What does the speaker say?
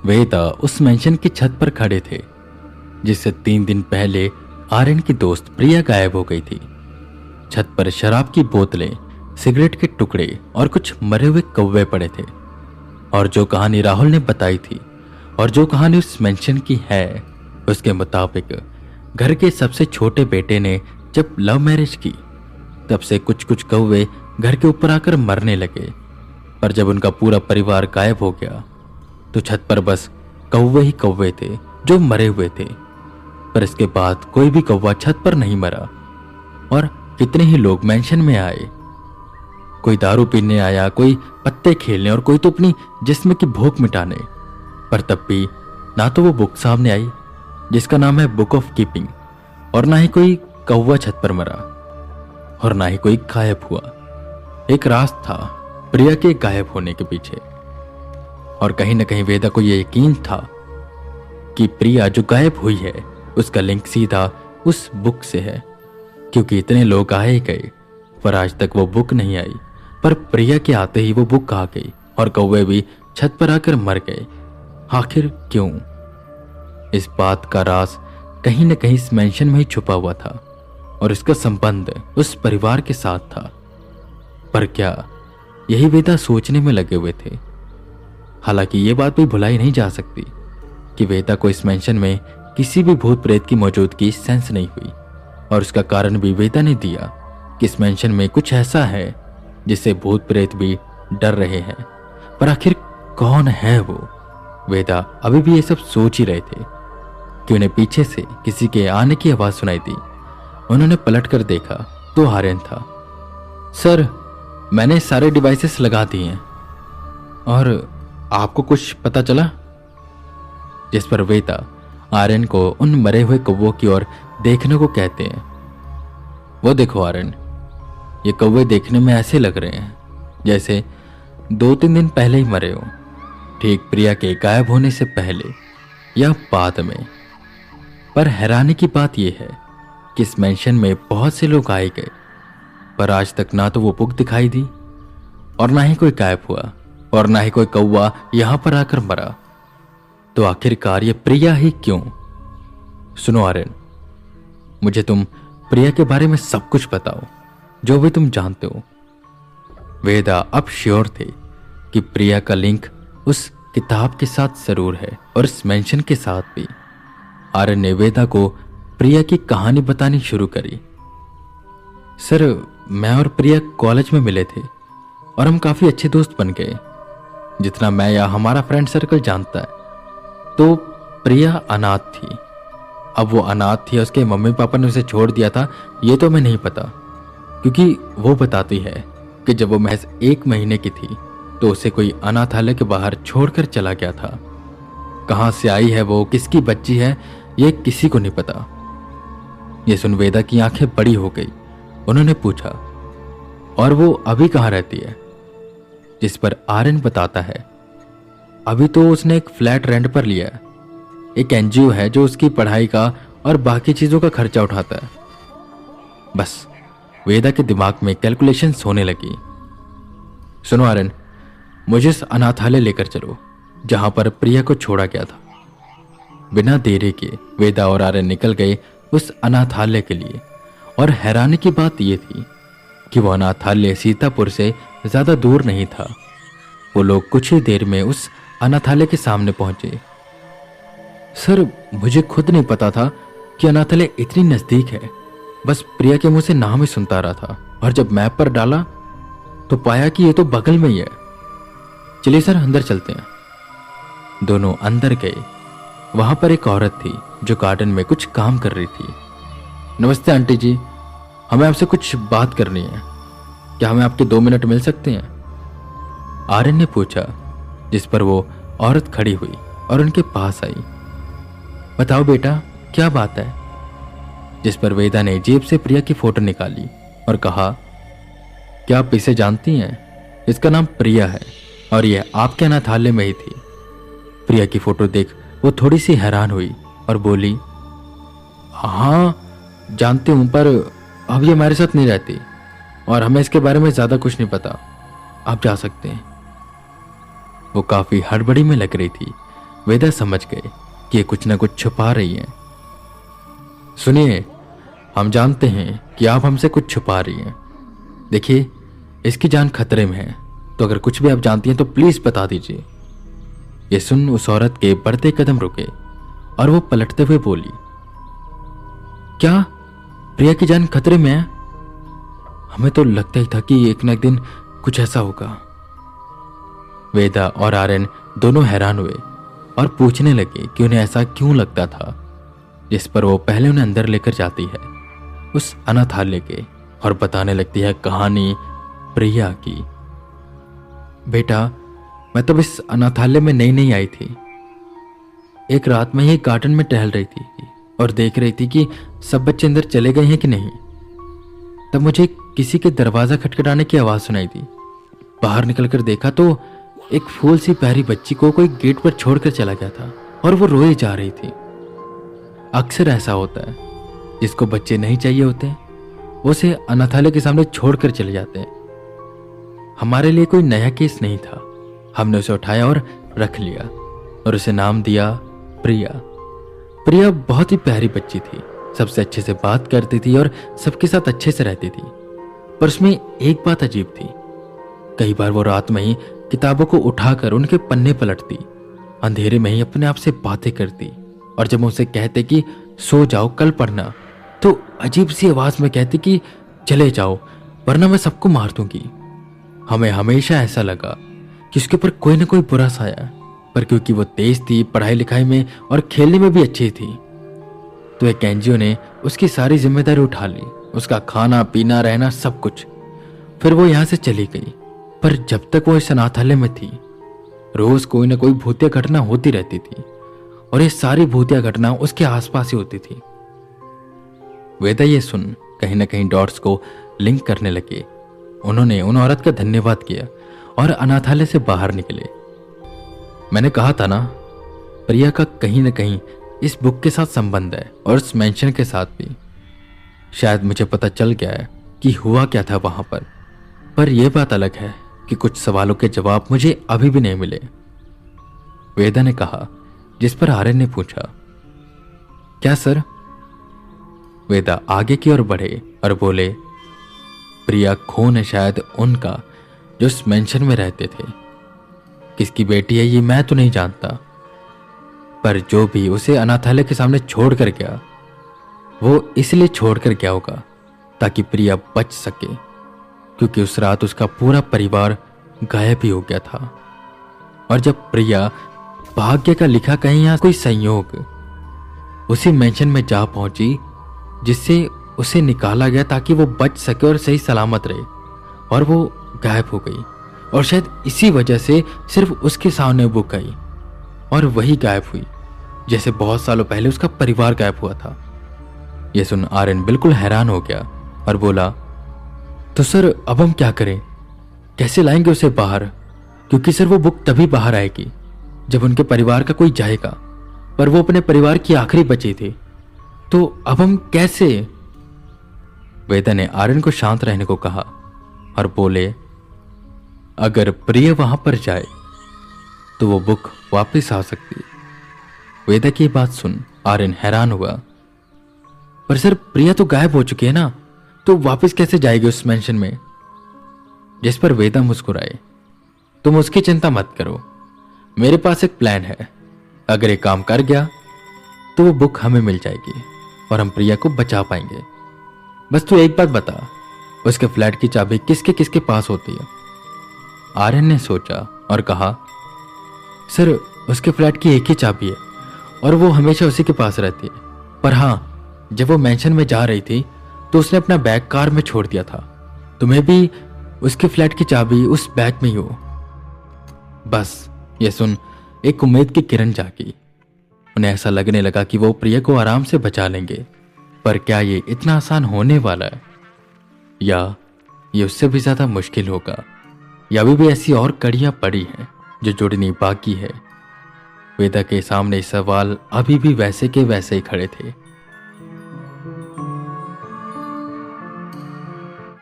वेदा उस मेंशन की छत पर खड़े थे जिससे 3 दिन पहले आर्यन की दोस्त प्रिया गायब हो गई थी। छत पर शराब की बोतलें, सिगरेट के टुकड़े और कुछ मरे हुए कौवे पड़े थे। और जो कहानी राहुल ने बताई थी और जो कहानी उस मेंशन की है, उसके मुताबिक घर के सबसे छोटे बेटे ने जब लव मैरिज की तब से कुछ कुछ कौवे घर के ऊपर आकर मरने लगे। पर जब उनका पूरा परिवार गायब हो गया तो छत पर बस कौवे ही कौवे थे जो मरे हुए थे। पर इसके बाद कोई भी कौवा छत पर नहीं मरा। और कितने ही लोग मेंशन में आए, कोई दारू पीने आया, कोई पत्ते खेलने और कोई तो अपनी जिस्म की भूख मिटाने। पर तब भी ना तो वो बुक सामने आई जिसका नाम है बुक ऑफ कीपिंग, और ना ही कोई कौवा छत पर मरा और ना ही कोई गायब हुआ। एक राज था प्रिया के गायब होने के पीछे, और कहीं ना कहीं वेदा को यह यकीन था कि प्रिया जो गायब हुई है उसका लिंक सीधा उस बुक से है, क्योंकि इतने लोग आए गए पर आज तक वो बुक नहीं आई। पर प्रिया के आते ही वो बुक आ गई और कौवे भी छत पर आकर मर गए। आखिर क्यों? इस बात का राज कहीं न कहीं इस मेंशन में ही छुपा हुआ था और इसका संबंध उस परिवार के साथ था। पर क्या यही वेदा सोचने में लगे हुए थे? हालांकि ये बात भी भुलाई नहीं जा सकती कि वेदा को इस मेंशन में किसी भी भूत प्रेत की मौजूदगी सेंस नहीं हुई, और उसका कारण भी वेदा ने दिया कि इस मेंशन में कुछ ऐसा है जिससे भूत प्रेत भी डर रहे हैं। पर आखिर कौन है वो? वेदा अभी भी ये सब सोच ही रहे थे कि उन्हें पीछे से किसी के आने की आवाज सुनाई दी। उन्होंने पलट कर देखा तो आर्यन था। सर, मैंने सारे डिवाइसेस लगा दिए हैं। और आपको कुछ पता चला? जिस पर वेदा आर्यन को उन मरे हुए कौवों की ओर देखने को कहते हैं। वो देखो आर्यन, ये कौवे देखने में ऐसे लग रहे हैं जैसे 2-3 दिन पहले ही मरे हो, ठीक प्रिया के गायब होने से पहले या बाद में। पर हैरानी की बात यह है कि इस मेंशन में बहुत से लोग आए गए, पर आज तक ना तो वो बुक दिखाई दी और ना ही कोई गायब हुआ और ना ही कोई कौवा यहां पर आकर मरा। तो आखिरकार ये प्रिया ही क्यों? सुनो आर्यन, मुझे तुम प्रिया के बारे में सब कुछ बताओ, जो भी तुम जानते हो। वेदा अब श्योर थे कि प्रिया का लिंक उस किताब के साथ जरूर है और इस मेंशन के साथ भी। आर्यन ने वेदा को प्रिया की कहानी बतानी शुरू करी। सर, मैं और प्रिया कॉलेज में मिले थे और हम काफी अच्छे दोस्त बन गए। जितना मैं या हमारा फ्रेंड सर्कल जानता है, तो प्रिया अनाथ थी। अब वो अनाथ थी, उसके मम्मी पापा ने उसे छोड़ दिया था, ये तो मैं नहीं पता, क्योंकि वो बताती है कि जब वो महज 1 महीने की थी तो उसे कोई अनाथालय के बाहर छोड़कर चला गया था। कहां से आई है वो, किसकी बच्ची है, ये किसी को नहीं पता। ये सुन वेदा की आंखें बड़ी हो गई। उन्होंने पूछा, और वो अभी कहां रहती है? जिस पर आर्यन बताता है, अभी तो उसने एक फ्लैट रेंट पर लिया है। एक एनजीओ है जो उसकी पढ़ाई का और बाकी चीजों का खर्चा उठाता है। बस वेदा के दिमाग में कैलकुलेशंस होने लगी। सुनो आर्यन, मुझे इस अनाथालय लेकर चलो जहां पर प्रिया को छोड़ा गया था। बिना देरी के वेदा और आर्यन निकल गए उस अनाथालय के लिए। और हैरानी की बात यह थी कि वो अनाथालय सीतापुर से ज्यादा दूर नहीं था। वो लोग कुछ ही देर में उस अनाथालय के सामने पहुंचे। सर, मुझे खुद नहीं पता था कि अनाथालय इतनी नजदीक है। बस प्रिया के मुंह से नाम ही सुनता रहा था, और जब मैप पर डाला तो पाया कि ये तो बगल में ही है। चलिए सर, अंदर चलते हैं। दोनों अंदर गए। वहां पर एक औरत थी जो गार्डन में कुछ काम कर रही थी। नमस्ते आंटी जी, हमें आपसे कुछ बात करनी है। क्या हमें आपके 2 मिनट मिल सकते हैं? आर्यन ने पूछा, जिस पर वो औरत खड़ी हुई और उनके पास आई। बताओ बेटा, क्या बात है? जिस पर वेदा ने जेब से प्रिया की फोटो निकाली और कहा, क्या आप इसे जानती हैं? इसका नाम प्रिया है और यह आपके अनाथालय में ही थी। प्रिया की फोटो देख वो थोड़ी सी हैरान हुई और बोली, हाँ जानती हूं, पर अब ये हमारे साथ नहीं रहती और हमें इसके बारे में ज्यादा कुछ नहीं पता। आप जा सकते हैं। वो काफी हड़बड़ी में लग रही थी। वेदा समझ गए कि ये कुछ ना कुछ छुपा रही है। सुनिए, हम जानते हैं कि आप हमसे कुछ छुपा रही हैं। देखिए, इसकी जान खतरे में है, तो अगर कुछ भी आप जानती हैं तो प्लीज बता दीजिए। ये सुन उस औरत के बढ़ते कदम रुके और वो पलटते हुए बोली, क्या प्रिया की जान खतरे में है? हमें तो लगता ही था कि एक न एक दिन कुछ ऐसा होगा। वेदा और आर्यन दोनों हैरान हुए और पूछने लगे कि उन्हें ऐसा क्यों लगता था, जिस पर वो पहले उन्हें अंदर लेकर जाती है उस अनाथालय के और बताने लगती है कहानी प्रिया की। बेटा, मैं तब इस अनाथालय में नई नई आई थी। एक रात में ही गार्डन में टहल रही थी और देख रही थी कि सब बच्चे अंदर चले गए हैं कि नहीं। तब मुझे किसी के दरवाजा खटखटाने की आवाज सुनाई दी। बाहर निकलकर देखा तो एक फूल सी प्यारी बच्ची को कोई गेट पर छोड़कर चला गया था और वो रोए जा रही थी। अक्सर ऐसा होता है, जिसको बच्चे नहीं चाहिए होते वो उसे अनाथालय के सामने छोड़कर चले जाते हैं। हमारे लिए कोई नया केस नहीं था। हमने उसे उठाया और रख लिया और उसे नाम दिया प्रिया। प्रिया बहुत ही प्यारी बच्ची थी, सबसे अच्छे से बात करती थी और सबके साथ अच्छे से रहती थी। पर उसमें एक बात अजीब थी, कई बार वो रात में ही किताबों को उठाकर उनके पन्ने पलटती, अंधेरे में ही अपने आप से बातें करती और जब उनसे कहते कि सो जाओ कल पढ़ना, तो अजीब सी आवाज में कहती कि चले जाओ वरना मैं सबको मार दूंगी। हमें हमेशा ऐसा लगा कि उसके ऊपर कोई ना कोई बुरा साया, पर क्योंकि वो तेज थी, पढ़ाई लिखाई में और खेलने में भी अच्छी थी, तो एक एनजीओ ने उसकी सारी जिम्मेदारी उठा ली, उसका खाना पीना रहना सब कुछ। फिर वो यहाँ से चली गई, पर जब तक वो इस अनाथालय में थी रोज कोई ना कोई भूतिया घटना होती रहती थी और ये सारी भूतिया घटना उसके आसपास ही होती थी। वेदा ये सुन कहीं ना कहीं डॉट्स को लिंक करने लगे। उन्होंने उन औरत का धन्यवाद किया और अनाथालय से बाहर निकले। मैंने कहा था ना, प्रिया का कहीं ना कहीं इस बुक के साथ संबंध है और इस मेंशन के साथ भी। शायद मुझे पता चल गया है कि हुआ क्या था वहां पर यह बात अलग है कि कुछ सवालों के जवाब मुझे अभी भी नहीं मिले। वेदा ने कहा, जिस पर आर्यन ने पूछा, क्या सर? वेदा आगे की ओर बढ़े और बोले, प्रिया खून है शायद उनका जो इस मेंशन में रहते थे। किसकी बेटी है ये मैं तो नहीं जानता, पर जो भी उसे अनाथालय के सामने छोड़ कर गया वो इसलिए छोड़ कर गया होगा ताकि प्रिया बच सके, क्योंकि उस रात उसका पूरा परिवार गायब ही हो गया था। और जब प्रिया भाग्य का लिखा कहीं या कोई संयोग उसी मेंशन में जा पहुंची जिससे उसे निकाला गया ताकि वो बच सके और सही सलामत रहे, और वो गायब हो गई। और शायद इसी वजह से सिर्फ उसके सामने बुक आई और वही गायब हुई, जैसे बहुत सालों पहले उसका परिवार गायब हुआ था। यह सुन आर्यन बिल्कुल हैरान हो गया और बोला, तो सर अब हम क्या करें? कैसे लाएंगे उसे बाहर? क्योंकि सर वो बुक तभी बाहर आएगी जब उनके परिवार का कोई जाएगा, पर वो अपने परिवार की आखिरी बची थी, तो अब हम कैसे? वेदा ने आर्यन को शांत रहने को कहा और बोले, अगर प्रिय वहां पर जाए तो वो बुक वापस आ सकती। वेदा की बात सुन आर्यन हैरान हुआ, पर सर प्रिया तो गायब हो चुकी है ना, तो वापस कैसे जाएगी उस मेंशन में? जिस पर वेदा मुस्कुराए, तुम उसकी चिंता मत करो, मेरे पास एक प्लान है। अगर ये काम कर गया तो वो बुक हमें मिल जाएगी और हम प्रिया को बचा पाएंगे। बस तू एक बात बता, उसके फ्लैट की चाबी किसके किसके पास होती है? आर्यन ने सोचा और कहा, सर उसके फ्लैट की एक ही चाबी है और वो हमेशा उसी के पास रहती है। पर हाँ, जब वो मेंशन में जा रही थी तो उसने अपना बैग कार में छोड़ दिया था। तुम्हें भी उसके फ्लैट की चाबी उस बैग में ही हो। बस ये सुन एक उम्मीद की किरण जागी। उन्हें ऐसा लगने लगा कि वो प्रिया को आराम से बचा लेंगे, पर क्या ये इतना आसान होने वाला है, या ये उससे भी ज्यादा मुश्किल होगा, या अभी भी ऐसी और कड़ियां पड़ी हैं जो जुड़नी बाकी है। वेदा के सामने सवाल अभी भी वैसे के वैसे ही खड़े थे।